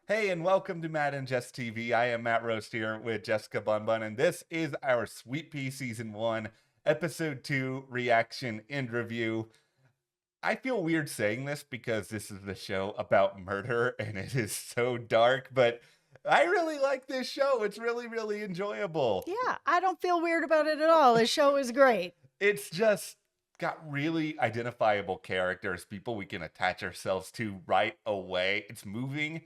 Hey, and welcome to Matt and Jess TV. I am Matt Roast here with Jessica Bunbun, and this is our Sweetpea Season 1, Episode 2 reaction and review. I feel weird saying this because this is the show about murder and it is so dark, but I really like this show. It's really, really enjoyable. Yeah, I don't feel weird about it at all. The show is great. It's just got really identifiable characters, people we can attach ourselves to right away. It's moving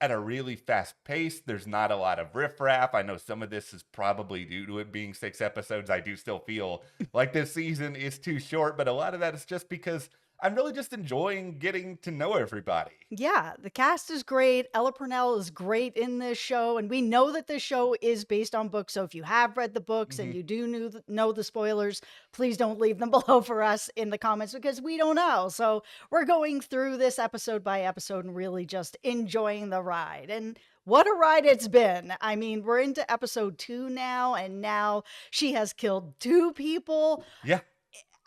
at a really fast pace. There's not a lot of riffraff. I know some of this is probably due to it being 6 episodes. I do still feel like this season is too short, but a lot of that is just because I'm really just enjoying getting to know everybody. Yeah, the cast is great. Ella Purnell is great in this show. And we know that this show is based on books. So if you have read the books and Mhm. you do know the spoilers, please don't leave them below for us in the comments because we don't know. So we're going through this episode by episode and really just enjoying the ride. And what a ride it's been. I mean, we're into episode 2 now, and now she has killed 2 people. Yeah.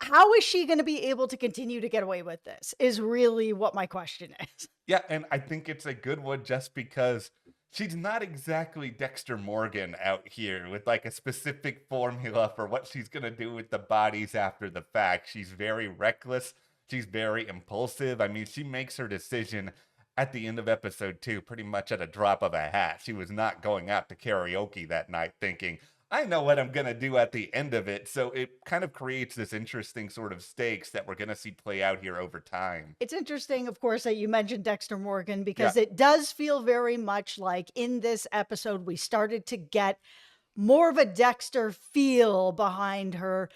How is she going to be able to continue to get away with this? Is really what my question is. Yeah, and I think it's a good one just because she's not exactly Dexter Morgan out here with like a specific formula for what she's going to do with the bodies after the fact. She's very reckless. She's very impulsive. I mean, she makes her decision at the end of episode 2 pretty much at a drop of a hat. She was not going out to karaoke that night thinking, I know what I'm going to do at the end of it. So it kind of creates this interesting sort of stakes that we're going to see play out here over time. It's interesting, of course, that you mentioned Dexter Morgan Yeah. because it does feel very much like in this episode, we started to get more of a Dexter feel behind her,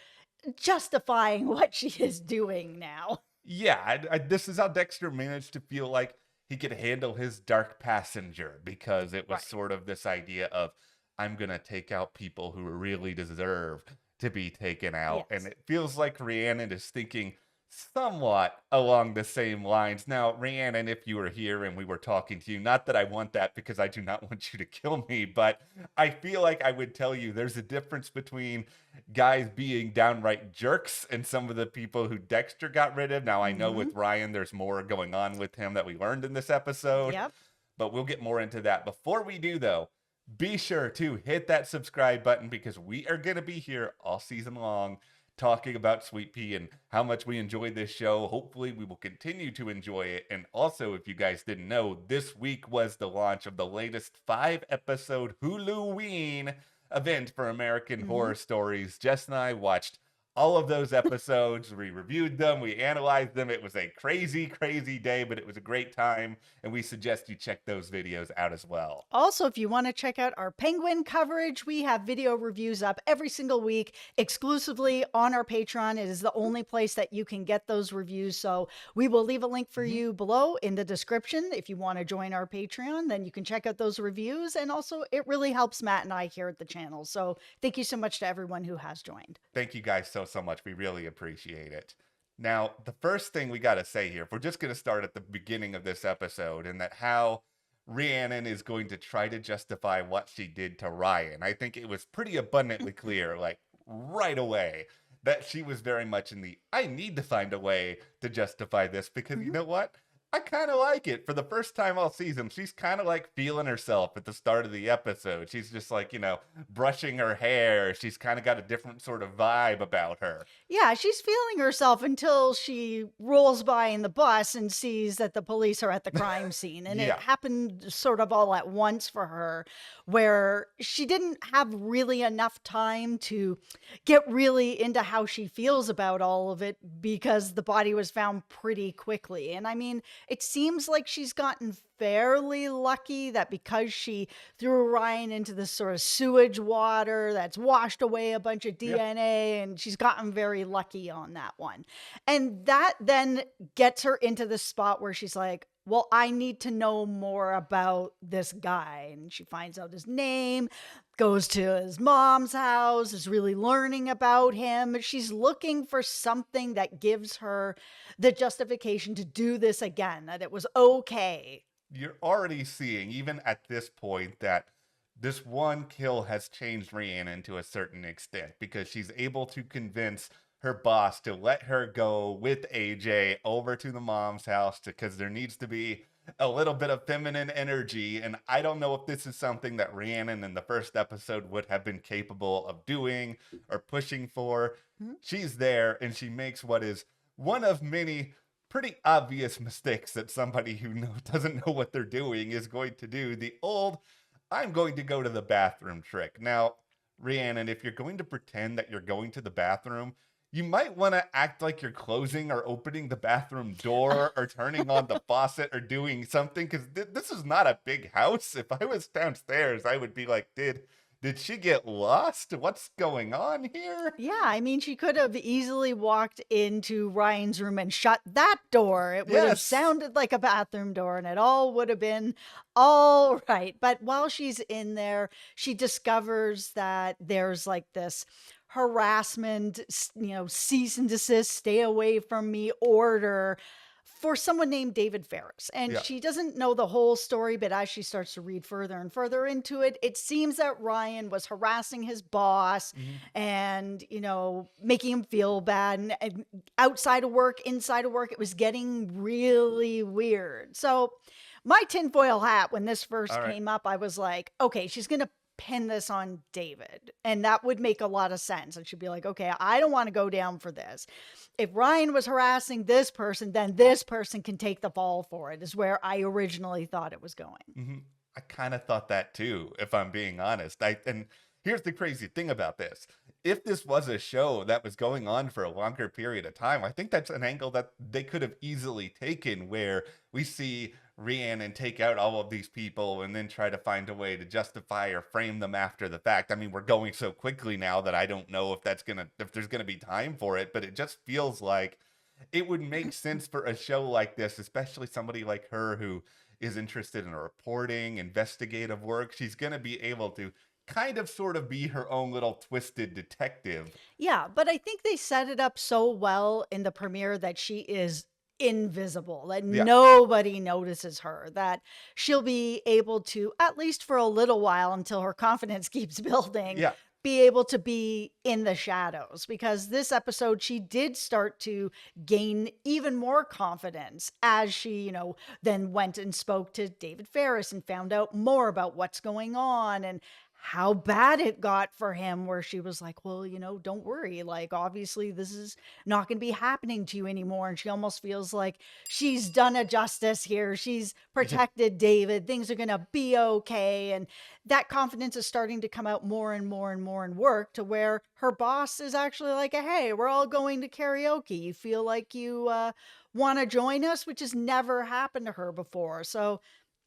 justifying what she is doing now. Yeah, this is how Dexter managed to feel like he could handle his dark passenger because it was Right. sort of this idea of, I'm going to take out people who really deserve to be taken out. And Yes. it feels like Rhiannon is thinking somewhat along the same lines. Now, Rhiannon, if you were here and we were talking to you, not that I want that because I do not want you to kill me, but I feel like I would tell you there's a difference between guys being downright jerks and some of the people who Dexter got rid of. Now, I know Hmm. with Ryan, there's more going on with him that we learned in this episode, Yep. but we'll get more into that. Before we do, though, be sure to hit that subscribe button because we are going to be here all season long talking about Sweetpea and how much we enjoyed this show. Hopefully, we will continue to enjoy it. And also, if you guys didn't know, this week was the launch of the latest 5 episode Huluween event for American Hmm. Horror Stories. Jess and I watched all of those episodes. We reviewed them, we analyzed them. It was a crazy, crazy day, but it was a great time. And we suggest you check those videos out as well. Also, if you want to check out our Penguin coverage, we have video reviews up every single week exclusively on our Patreon. It is the only place that you can get those reviews. So we will leave a link for Mhm. you below in the description. If you want to join our Patreon, then you can check out those reviews. And also, it really helps Matt and I here at the channel. So thank you so much to everyone who has joined. Thank you guys so much. We really appreciate it. Now, the first thing we got to say here, if we're just going to start at the beginning of this episode, and that how Rhiannon is going to try to justify what she did to Ryan. I think it was pretty abundantly clear, like right away, that she was very much in the I need to find a way to justify this because you Mhm. know what? I kind of like it. For the first time all season, she's kind of like feeling herself at the start of the episode. She's just like, brushing her hair. She's kind of got a different sort of vibe about her. Yeah, she's feeling herself until she rolls by in the bus and sees that the police are at the crime scene. And it Yeah. happened sort of all at once for her, where she didn't have really enough time to get really into how she feels about all of it because the body was found pretty quickly. And I mean, it seems like she's gotten fairly lucky that because she threw Ryan into this sort of sewage water that's washed away a bunch of Yeah. DNA, and she's gotten very lucky on that one. And that then gets her into the spot where she's like, well, I need to know more about this guy. And she finds out his name, goes to his mom's house, is really learning about him. She's looking for something that gives her the justification to do this again, that it was okay. You're already seeing, even at this point, that this one kill has changed Rhiannon to a certain extent because she's able to convince her boss to let her go with AJ over to the mom's house because there needs to be a little bit of feminine energy. And I don't know if this is something that Rhiannon in the first episode would have been capable of doing or pushing for. Mhm. She's there and she makes what is one of many pretty obvious mistakes that somebody who doesn't know what they're doing is going to do. The old, I'm going to go to the bathroom trick. Now, Rhiannon, if you're going to pretend that you're going to the bathroom, you might want to act like you're closing or opening the bathroom door or turning on the faucet or doing something, because this is not a big house. If I was downstairs, I would be like, did she get lost? What's going on here? Yeah, I mean, she could have easily walked into Ryan's room and shut that door. It would have Yes. sounded like a bathroom door and it all would have been all right. But while she's in there, she discovers that there's like this harassment, cease and desist, stay away from me order for someone named David Ferris. And Yeah. she doesn't know the whole story, but as she starts to read further and further into it, it seems that Ryan was harassing his boss and, making him feel bad. And outside of work, inside of work, it was getting really weird. So my tinfoil hat, when this first All right. came up, I was like, okay, she's going to pin this on David. And that would make a lot of sense. And she'd be like, okay, I don't want to go down for this. If Ryan was harassing this person, then this person can take the fall for it, is where I originally thought it was going. I kind of thought that too, if I'm being honest. And here's the crazy thing about this. If this was a show that was going on for a longer period of time, I think that's an angle that they could have easily taken, where we see Rhiannon take out all of these people and then try to find a way to justify or frame them after the fact. I mean, we're going so quickly now that I don't know if there's gonna be time for it, but it just feels like it would make sense for a show like this, especially somebody like her who is interested in reporting, investigative work. She's gonna be able to kind of sort of be her own little twisted detective. Yeah, but I think they set it up so well in the premiere that she is invisible, that Yeah. nobody notices her, that she'll be able to, at least for a little while until her confidence keeps building, Yeah. be able to be in the shadows. Because this episode, she did start to gain even more confidence as she, then went and spoke to David Ferris and found out more about what's going on and how bad it got for him, where she was like, well, don't worry. Like, obviously, this is not going to be happening to you anymore. And she almost feels like she's done a justice here. She's protected David. Things are going to be okay. And that confidence is starting to come out more and more and more in work, to where her boss is actually like, hey, we're all going to karaoke. You feel like you want to join us, which has never happened to her before. So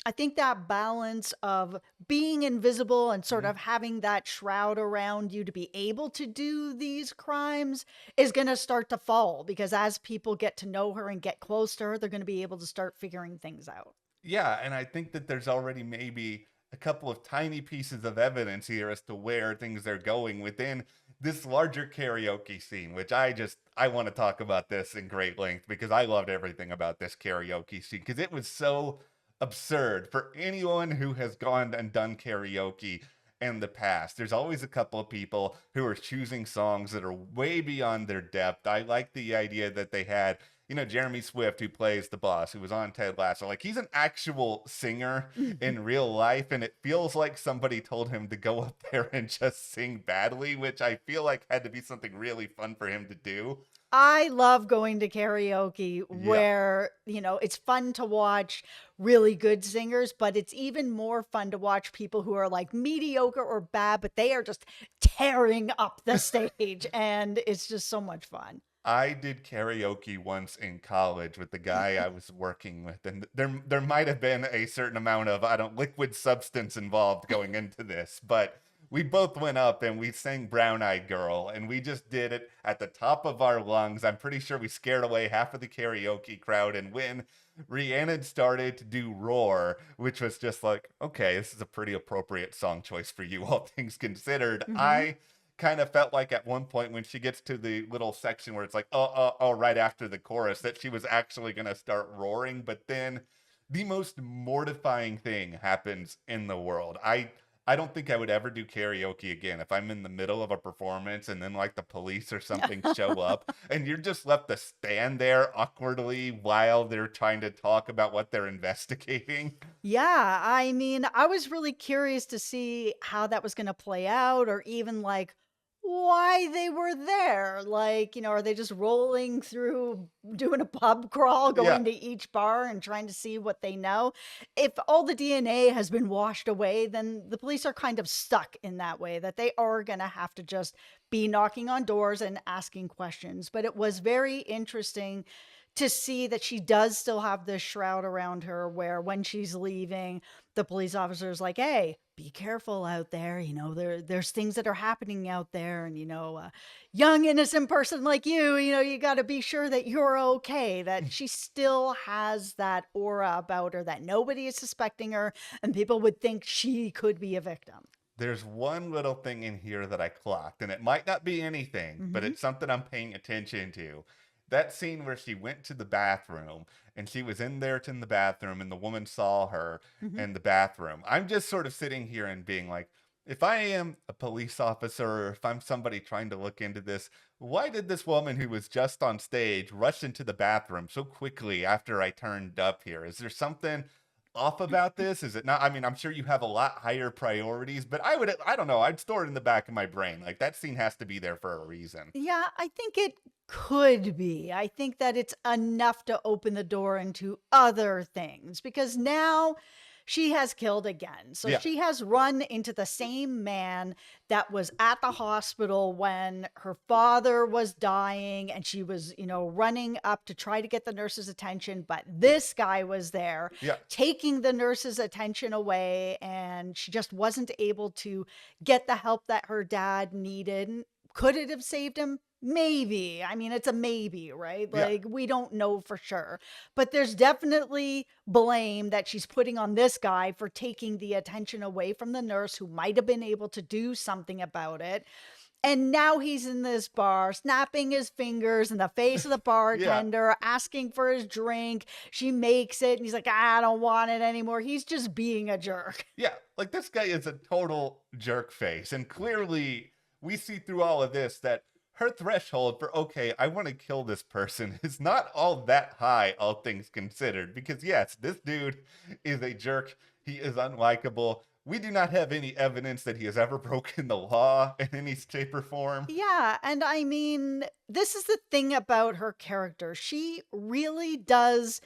I think that balance of being invisible and sort of having that shroud around you to be able to do these crimes is going to start to fall, because as people get to know her and get close to her, they're going to be able to start figuring things out. Yeah, and I think that there's already maybe a couple of tiny pieces of evidence here as to where things are going within this larger karaoke scene, which I want to talk about this in great length, because I loved everything about this karaoke scene, because it was so absurd for anyone who has gone and done karaoke in the past. There's always a couple of people who are choosing songs that are way beyond their depth. I like the idea that they had, Jeremy Swift, who plays the boss, who was on Ted Lasso. Like, he's an actual singer in real life, and it feels like somebody told him to go up there and just sing badly, which I feel like had to be something really fun for him to do. I love going to karaoke where, it's fun to watch really good singers, but it's even more fun to watch people who are like mediocre or bad, but they are just tearing up the stage. And it's just so much fun. I did karaoke once in college with the guy I was working with, and there might have been a certain amount of liquid substance involved going into this, but we both went up and we sang Brown Eyed Girl, and we just did it at the top of our lungs. I'm pretty sure we scared away half of the karaoke crowd, and when Rhiannon started to do Roar, which was just like, okay, this is a pretty appropriate song choice for you, all things considered. I kind of felt like at one point when she gets to the little section where it's like, oh, right after the chorus, that she was actually going to start roaring. But then the most mortifying thing happens in the world. I don't think I would ever do karaoke again. If I'm in the middle of a performance and then like the police or something show up and you're just left to stand there awkwardly while they're trying to talk about what they're investigating. Yeah, I mean, I was really curious to see how that was gonna play out or even, like, why they were there. Like, are they just rolling through, doing a pub crawl, Yeah. going to each bar and trying to see what they know? If all the DNA has been washed away, then the police are kind of stuck in that way, that they are gonna have to just be knocking on doors and asking questions. But it was very interesting to see that she does still have this shroud around her where when she's leaving, the police officer is like, "Hey, be careful out there. There's things that are happening out there. And, a young, innocent person like you got to be sure that you're okay." That she still has that aura about her that nobody is suspecting her and people would think she could be a victim. There's one little thing in here that I clocked, and it might not be anything, but Hmm. it's something I'm paying attention to. That scene where she went to the bathroom and she was in there in the bathroom and the woman saw her Hmm. in the bathroom. I'm just sort of sitting here and being like, if I am a police officer or if I'm somebody trying to look into this, why did this woman who was just on stage rush into the bathroom so quickly after I turned up here? Is there something off about this? Is it not? I mean, I'm sure you have a lot higher priorities, but I don't know, I'd store it in the back of my brain. Like that scene has to be there for a reason. Yeah, I think it could be. I think that it's enough to open the door into other things because now she has killed again. So Yeah. she has run into the same man that was at the hospital when her father was dying and she was, running up to try to get the nurse's attention. But this guy was there Yeah. taking the nurse's attention away and she just wasn't able to get the help that her dad needed. Could it have saved him? Maybe. I mean, it's a maybe, right? Yeah. Like, we don't know for sure. But there's definitely blame that she's putting on this guy for taking the attention away from the nurse who might have been able to do something about it. And now he's in this bar, snapping his fingers in the face of the Yeah. bartender, asking for his drink. She makes it, and he's like, I don't want it anymore. He's just being a jerk. Yeah. Like this guy is a total jerk face. And clearly we see through all of this that her threshold for, okay, I want to kill this person is not all that high, all things considered. Because yes, this dude is a jerk. He is unlikable. We do not have any evidence that he has ever broken the law in any shape or form. Yeah, and I mean, this is the thing about her character. She really does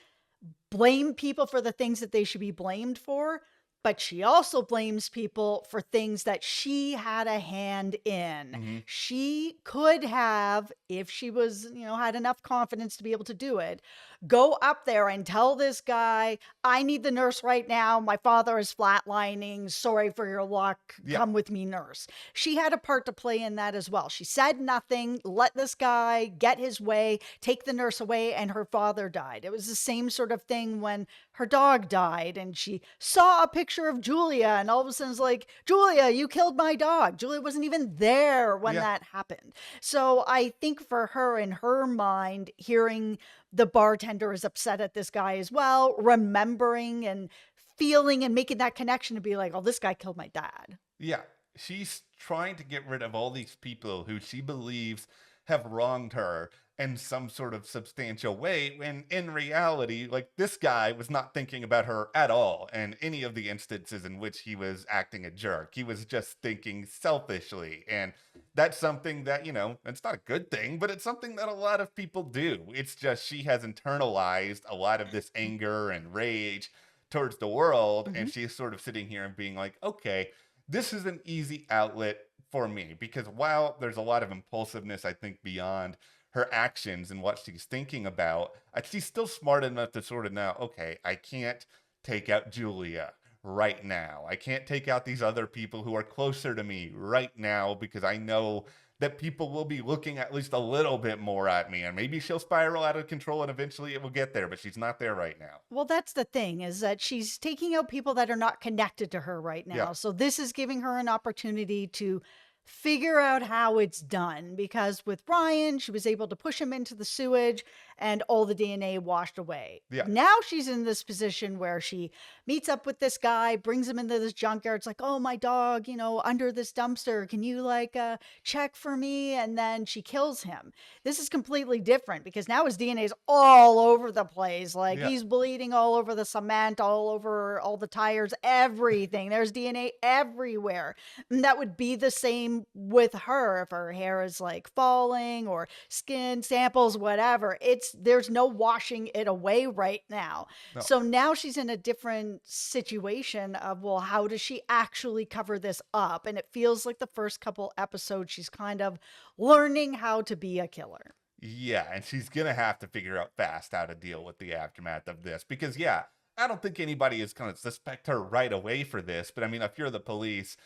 blame people for the things that they should be blamed for, but she also blames people for things that she had a hand in. Hmm. She could have, if she was, had enough confidence to be able to do it, go up there and tell this guy, I need the nurse right now. My father is flatlining. Sorry for your luck. Yeah. Come with me, nurse. She had a part to play in that as well. She said nothing, let this guy get his way, take the nurse away, and her father died. It was the same sort of thing when her dog died and she saw a picture of Julia and all of a sudden it's like, Julia, you killed my dog. Julia wasn't even there when Yeah. that happened. So I think for her, in her mind, hearing the bartender is upset at this guy as well, remembering and feeling and making that connection to be like, oh, this guy killed my dad. Yeah, she's trying to get rid of all these people who she believes have wronged her in some sort of substantial way, when in reality, like this guy was not thinking about her at all in any of the instances in which he was acting a jerk. He was just thinking selfishly. And that's something that, it's not a good thing, but it's something that a lot of people do. It's just she has internalized a lot of this anger and rage towards the world. Mhm. And she's sort of sitting here and being like, okay, this is an easy outlet for me, because while there's a lot of impulsiveness, I think, beyond her actions and what she's thinking about, she's still smart enough to sort of know, okay, I can't take out Julia right now. I can't take out these other people who are closer to me right now, because I know that people will be looking at least a little bit more at me, and maybe she'll spiral out of control and eventually it will get there, but she's not there right now. Well, that's the thing, is that she's taking out people that are not connected to her right Yeah. now. So this is giving her an opportunity to figure out how it's done, because with Ryan, she was able to push him into the sewage and all the DNA washed away. Yeah. Now she's in this position where she meets up with this guy, brings him into this junkyard. It's like, oh, my dog, under this dumpster. Can you check for me? And then she kills him. This is completely different because now his DNA is all over the place. Like Yeah. he's bleeding all over the cement, all over all the tires, everything. There's DNA everywhere. And that would be the same with her if her hair is like falling or skin samples, whatever. There's no washing it away right now. No. So now she's in a different situation of, well, how does she actually cover this up? And it feels like the first couple episodes, she's kind of learning how to be a killer. Yeah, and she's gonna have to figure out fast how to deal with the aftermath of this because, yeah, I don't think anybody is gonna suspect her right away for this. But I mean, if you're the police,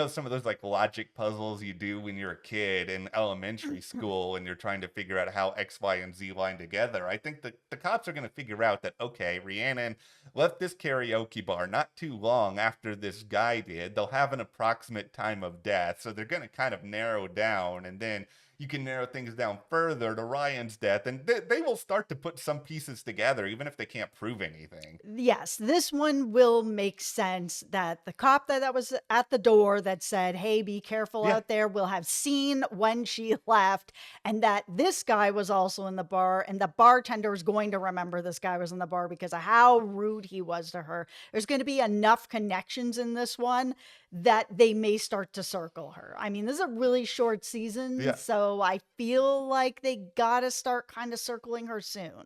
some of those like logic puzzles you do when you're a kid in elementary school and you're trying to figure out how X, Y, and Z line together. I think the cops are gonna figure out that, okay, Rhiannon left this karaoke bar not too long after this guy did. They'll have an approximate time of death, so they're gonna kind of narrow down, and then you can narrow things down further to Ryan's death, and they will start to put some pieces together, even if they can't prove anything. Yes, this one will make sense that the cop that was at the door that said, hey, be careful Yeah. out there, will have seen when she left, and that this guy was also in the bar, and the bartender is going to remember this guy was in the bar because of how rude he was to her. There's going to be enough connections in this one that they may start to circle her. I mean, this is a really short season, Yeah. so I feel like they gotta start kind of circling her soon.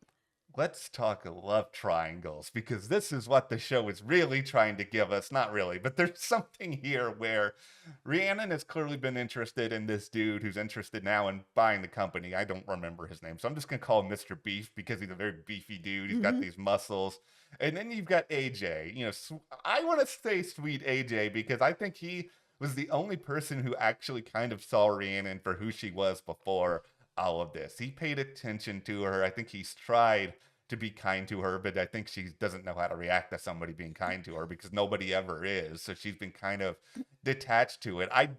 Let's talk love triangles because this is what the show is really trying to give us. Not really, but there's something here where Rhiannon has clearly been interested in this dude who's interested now in buying the company. I don't remember his name, so I'm just going to call him Mr. Beef because he's a very beefy dude. He's got Mhm. these muscles. And then you've got AJ. I want to say sweet AJ because I think he was the only person who actually kind of saw Rhiannon for who she was before all of this. He paid attention to her. I think he's tried to be kind to her, but I think she doesn't know how to react to somebody being kind to her because nobody ever is. So she's been kind of detached to it. I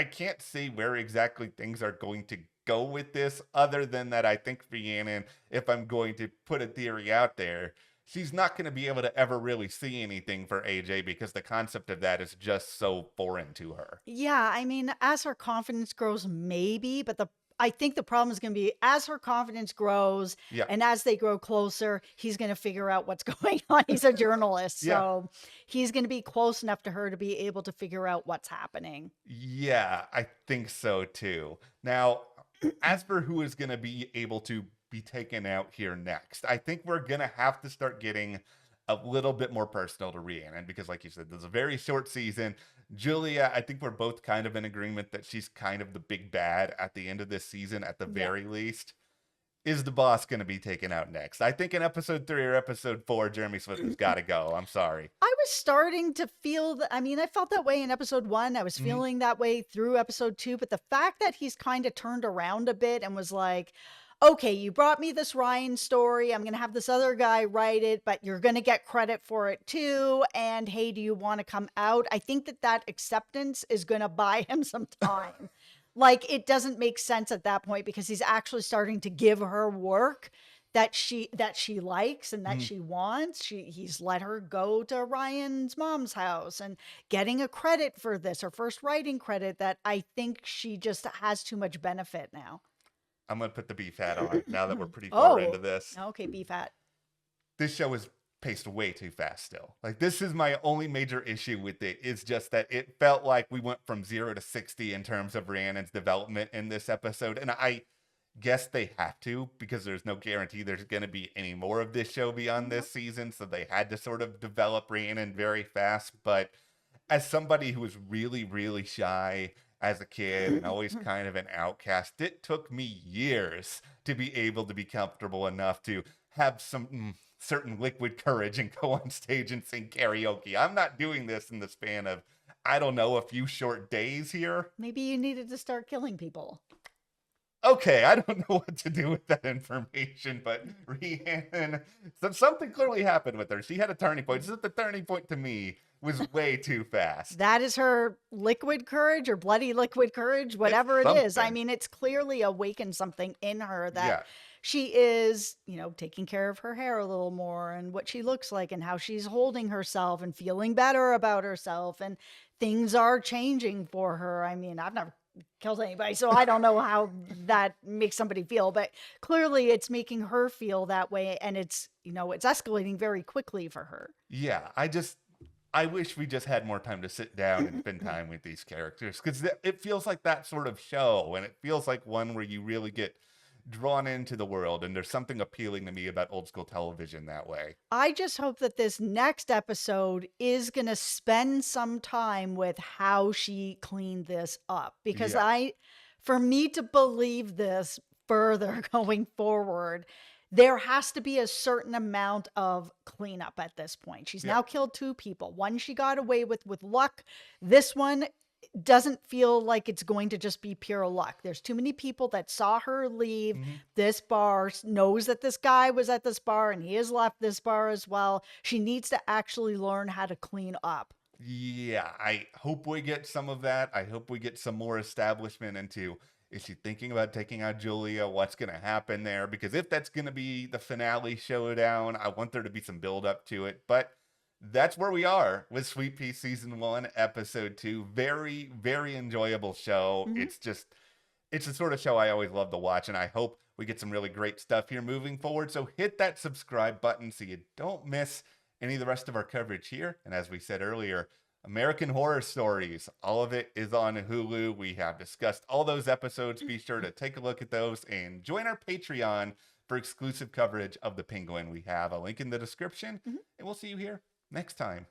can't say where exactly things are going to go with this other than that I think Rhiannon, if I'm going to put a theory out there, she's not going to be able to ever really see anything for AJ because the concept of that is just so foreign to her. Yeah, I mean, as her confidence grows, maybe, but I think the problem is going to be as her confidence grows Yeah. and as they grow closer, he's going to figure out what's going on. He's a journalist, Yeah. so he's going to be close enough to her to be able to figure out what's happening. Yeah, I think so too. Now, as for who is going to be able to be taken out here next, I think we're going to have to start getting a little bit more personal to Rhiannon because, like you said, there's a very short season. Julia, I think we're both kind of in agreement that she's kind of the big bad at the end of this season, at the Yeah. very least. Is the boss going to be taken out next? I think in episode 3 or episode 4, Jeremy Smith has got to go. I'm sorry. I was starting to feel that. I mean, I felt that way in episode 1. I was Mhm. feeling that way through episode 2. But the fact that he's kind of turned around a bit and was like, okay, you brought me this Ryan story. I'm going to have this other guy write it, but you're going to get credit for it too. And hey, do you want to come out? I think that acceptance is going to buy him some time. Like, it doesn't make sense at that point because he's actually starting to give her work that she likes and that Mhm. she wants. He's let her go to Ryan's mom's house and getting a credit for this, her first writing credit, that I think she just has too much benefit now. I'm going to put the beef hat on now that we're pretty far into Oh, this. okay, beef hat. This show is paced way too fast still. Like, this is my only major issue with it, is just that it felt like we went from 0 to 60 in terms of Rhiannon's development in this episode. And I guess they have to because there's no guarantee there's going to be any more of this show beyond this season. So they had to sort of develop Rhiannon very fast. But as somebody who was really, really shy as a kid and always kind of an outcast, it took me years to be able to be comfortable enough to have some certain liquid courage and go on stage and sing karaoke. I'm not doing this in the span of, I don't know, a few short days here. Maybe you needed to start killing people. Okay, I don't know what to do with that information, but Rhiannon, something clearly happened with her. She had a turning point. Just the turning point to me was way too fast. That is her liquid courage or bloody liquid courage, whatever it is. I something. mean, it's clearly awakened something in her that Yeah. she is, taking care of her hair a little more and what she looks like and how she's holding herself and feeling better about herself. And things are changing for her. I mean, I've never killed anybody, so I don't know how that makes somebody feel, but clearly it's making her feel that way. And it's, it's escalating very quickly for her. Yeah, I wish we just had more time to sit down and spend time with these characters, because it feels like that sort of show, and it feels like one where you really get drawn into the world, and there's something appealing to me about old school television that way. I just hope that this next episode is going to spend some time with how she cleaned this up, because Yeah. for me to believe this further going forward, there has to be a certain amount of cleanup at this point. She's Yeah. now killed 2 people. One she got away with luck. This one doesn't feel like it's going to just be pure luck. There's too many people that saw her leave Mhm. this bar, knows that this guy was at this bar and he has left this bar as well. She needs to actually learn how to clean up. Yeah, I hope we get some of that. I hope we get some more establishment into, is she thinking about taking out Julia? What's going to happen there? Because if that's going to be the finale showdown, I want there to be some build up to it. But that's where we are with Sweet Pea Season 1, Episode 2. Very, very enjoyable show. Mhm. It's the sort of show I always love to watch, and I hope we get some really great stuff here moving forward. So hit that subscribe button so you don't miss any of the rest of our coverage here. And as we said earlier, American Horror Stories, all of it is on Hulu. We have discussed all those episodes. Be sure to take a look at those and join our Patreon for exclusive coverage of The Penguin. We have a link in the description, Mhm. and we'll see you here next time.